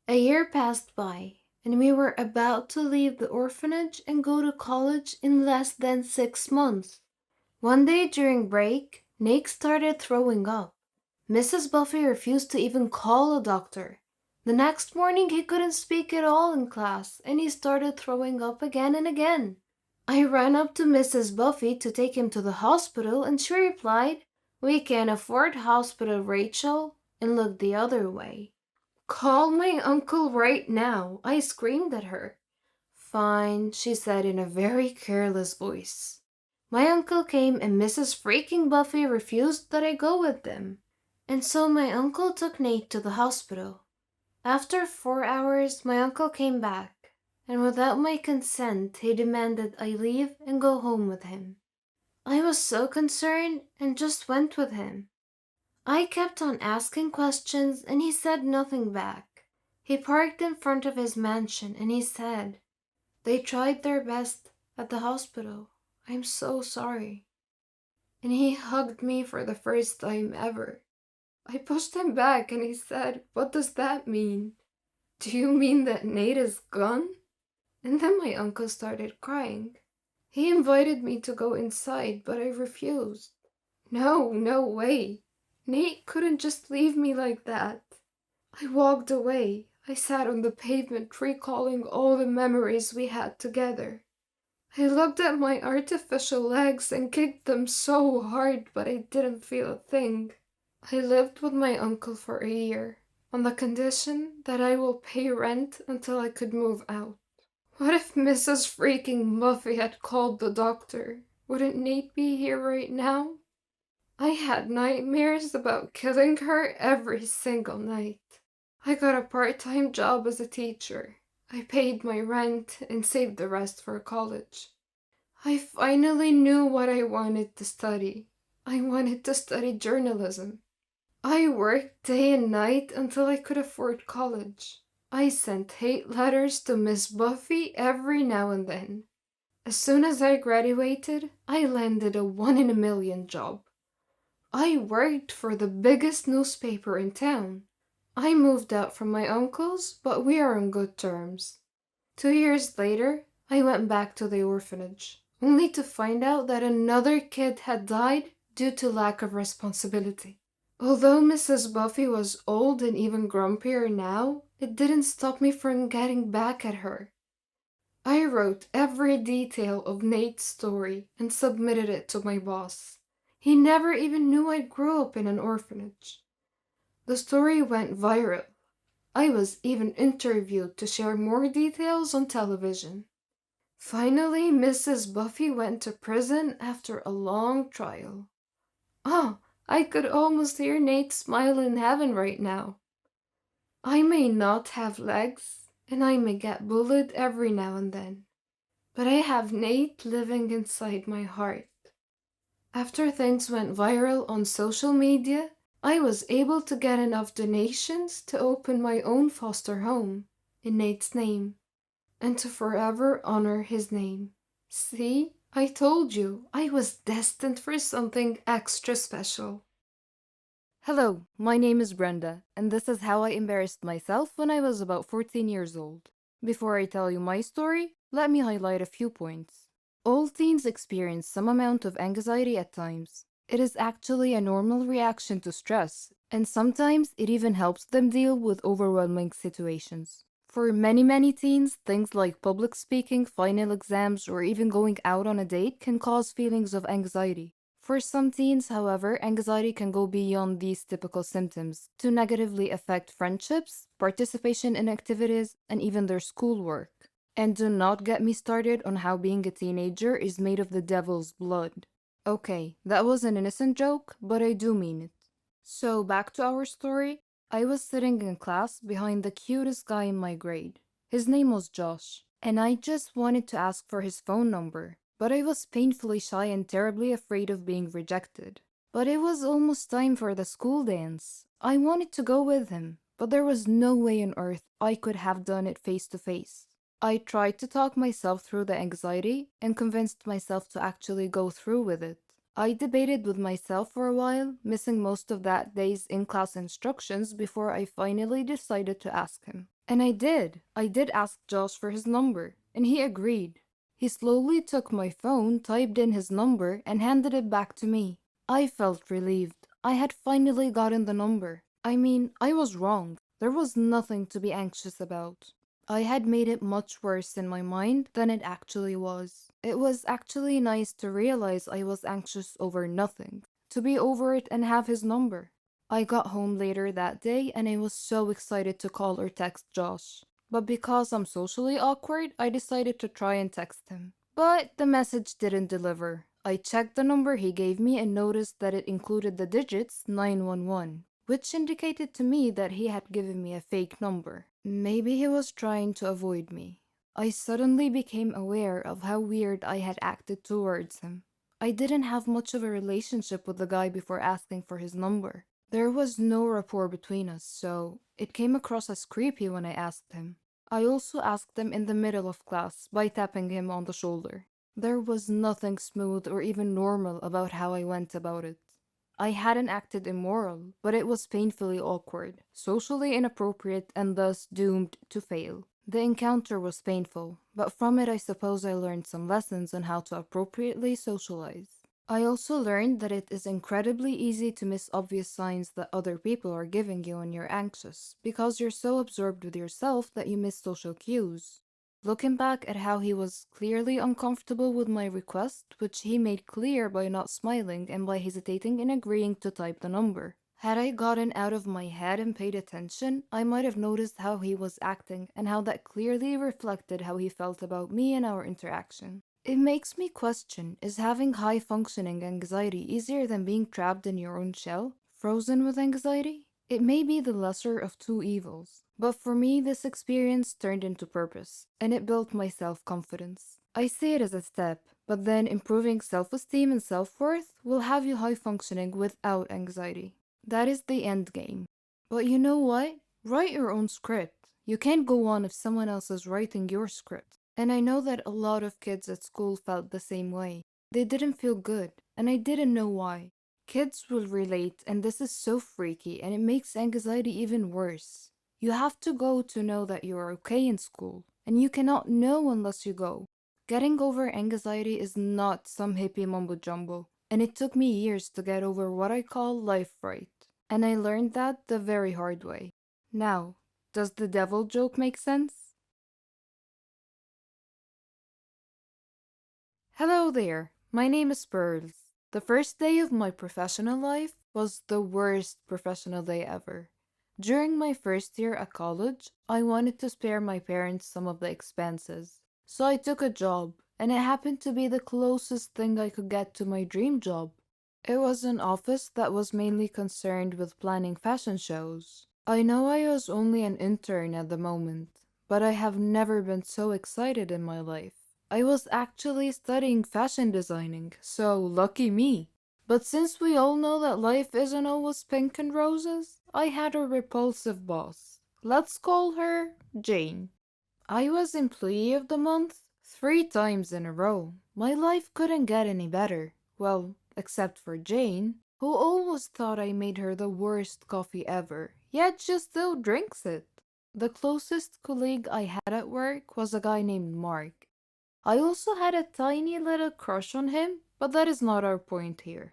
A year passed by, and we were about to leave the orphanage and go to college in less than 6 months. One day during break, Nate started throwing up. Mrs. Buffy refused to even call a doctor. The next morning, he couldn't speak at all in class, and he started throwing up again and again. I ran up to Mrs. Buffy to take him to the hospital, and she replied, "We can't afford hospital, Rachel," and looked the other way. "Call my uncle right now," I screamed at her. "Fine," she said in a very careless voice. My uncle came, and Mrs. freaking Buffy refused that I go with them. And so my uncle took Nate to the hospital. After 4 hours, my uncle came back, and without my consent, he demanded I leave and go home with him. I was so concerned and just went with him. I kept on asking questions, and he said nothing back. He parked in front of his mansion, and he said, "They tried their best at the hospital. I'm so sorry." And he hugged me for the first time ever. I pushed him back, and he said, "What does that mean? Do you mean that Nate is gone?" And then my uncle started crying. He invited me to go inside, but I refused. No, no way. Nate couldn't just leave me like that. I walked away. I sat on the pavement recalling all the memories we had together. I looked at my artificial legs and kicked them so hard, but I didn't feel a thing. I lived with my uncle for a year, on the condition that I will pay rent until I could move out. What if Mrs. freaking Buffy had called the doctor? Wouldn't Nate be here right now? I had nightmares about killing her every single night. I got a part-time job as a teacher. I paid my rent and saved the rest for college. I finally knew what I wanted to study. I wanted to study journalism. I worked day and night until I could afford college. I sent hate letters to Miss Buffy every now and then. As soon as I graduated, I landed a 1 in a million job. I worked for the biggest newspaper in town. I moved out from my uncle's, but we are on good terms. 2 years later, I went back to the orphanage, only to find out that another kid had died due to lack of responsibility. Although Mrs. Buffy was old and even grumpier now, it didn't stop me from getting back at her. I wrote every detail of Nate's story and submitted it to my boss. He never even knew I grew up in an orphanage. The story went viral. I was even interviewed to share more details on television. Finally, Mrs. Buffy went to prison after a long trial. Oh, I could almost hear Nate smile in heaven right now. I may not have legs, and I may get bullied every now and then, but I have Nate living inside my heart. After things went viral on social media, I was able to get enough donations to open my own foster home in Nate's name, and to forever honor his name. See, I told you, I was destined for something extra special. Hello, my name is Brenda, and this is how I embarrassed myself when I was about 14 years old. Before I tell you my story, let me highlight a few points. All teens experience some amount of anxiety at times. It is actually a normal reaction to stress, and sometimes it even helps them deal with overwhelming situations. For many teens, things like public speaking, final exams, or even going out on a date can cause feelings of anxiety. For some teens, however, anxiety can go beyond these typical symptoms to negatively affect friendships, participation in activities, and even their schoolwork. And do not get me started on how being a teenager is made of the devil's blood. Okay, that was an innocent joke, but I do mean it. So, back to our story. I was sitting in class behind the cutest guy in my grade. His name was Josh, and I just wanted to ask for his phone number, but I was painfully shy and terribly afraid of being rejected. But it was almost time for the school dance. I wanted to go with him, but there was no way on earth I could have done it face to face. I tried to talk myself through the anxiety and convinced myself to actually go through with it. I debated with myself for a while, missing most of that day's in class instructions before I finally decided to ask him. And I did. I did ask Josh for his number, and he agreed. He slowly took my phone, typed in his number, and handed it back to me. I felt relieved. I had finally gotten the number. I mean, I was wrong. There was nothing to be anxious about. I had made it much worse in my mind than it actually was. It was actually nice to realize I was anxious over nothing, to be over it and have his number. I got home later that day and I was so excited to call or text Josh. But because I'm socially awkward, I decided to try and text him. But the message didn't deliver. I checked the number he gave me and noticed that it included the digits 911, which indicated to me that he had given me a fake number. Maybe he was trying to avoid me. I suddenly became aware of how weird I had acted towards him. I didn't have much of a relationship with the guy before asking for his number. There was no rapport between us, so it came across as creepy when I asked him. I also asked him in the middle of class by tapping him on the shoulder. There was nothing smooth or even normal about how I went about it. I hadn't acted immoral, but it was painfully awkward, socially inappropriate, and thus doomed to fail. The encounter was painful, but from it I suppose I learned some lessons on how to appropriately socialize. I also learned that it is incredibly easy to miss obvious signs that other people are giving you when you're anxious, because you're so absorbed with yourself that you miss social cues. Looking back at how he was clearly uncomfortable with my request, which he made clear by not smiling and by hesitating in agreeing to type the number. Had I gotten out of my head and paid attention, I might have noticed how he was acting and how that clearly reflected how he felt about me and our interaction. It makes me question, is having high functioning anxiety easier than being trapped in your own shell, frozen with anxiety? It may be the lesser of two evils, but for me this experience turned into purpose, and it built my self-confidence. I see it as a step, but then improving self-esteem and self-worth will have you high-functioning without anxiety. That is the end game. But you know what? Write your own script. You can't go on if someone else is writing your script. And I know that a lot of kids at school felt the same way. They didn't feel good, and I didn't know why. Kids will relate, and this is so freaky, and it makes anxiety even worse. You have to go to know that you are okay in school, and you cannot know unless you go. Getting over anxiety is not some hippie mumbo jumbo, and it took me years to get over what I call life fright. And I learned that the very hard way. Now, does the devil joke make sense? Hello there, my name is Pearls. The first day of my professional life was the worst professional day ever. During my first year at college, I wanted to spare my parents some of the expenses. So I took a job, and it happened to be the closest thing I could get to my dream job. It was an office that was mainly concerned with planning fashion shows. I know I was only an intern at the moment, but I have never been so excited in my life. I was actually studying fashion designing, so lucky me. But since we all know that life isn't always pink and roses, I had a repulsive boss. Let's call her Jane. I was Employee of the Month 3 times in a row. My life couldn't get any better. Well, except for Jane, who always thought I made her the worst coffee ever, yet she still drinks it. The closest colleague I had at work was a guy named Mark. I also had a tiny little crush on him, but that is not our point here.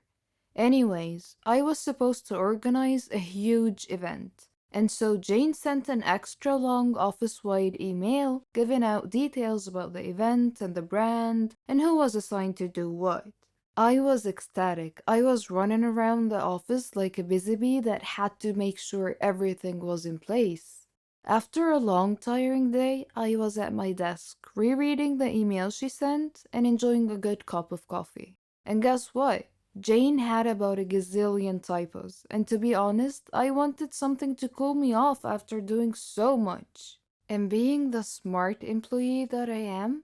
Anyways, I was supposed to organize a huge event, and so Jane sent an extra long office-wide email giving out details about the event and the brand and who was assigned to do what. I was ecstatic. I was running around the office like a busy bee that had to make sure everything was in place. After a long, tiring day, I was at my desk, rereading the email she sent and enjoying a good cup of coffee. And guess what? Jane had about a gazillion typos, and to be honest, I wanted something to cool me off after doing so much. And being the smart employee that I am,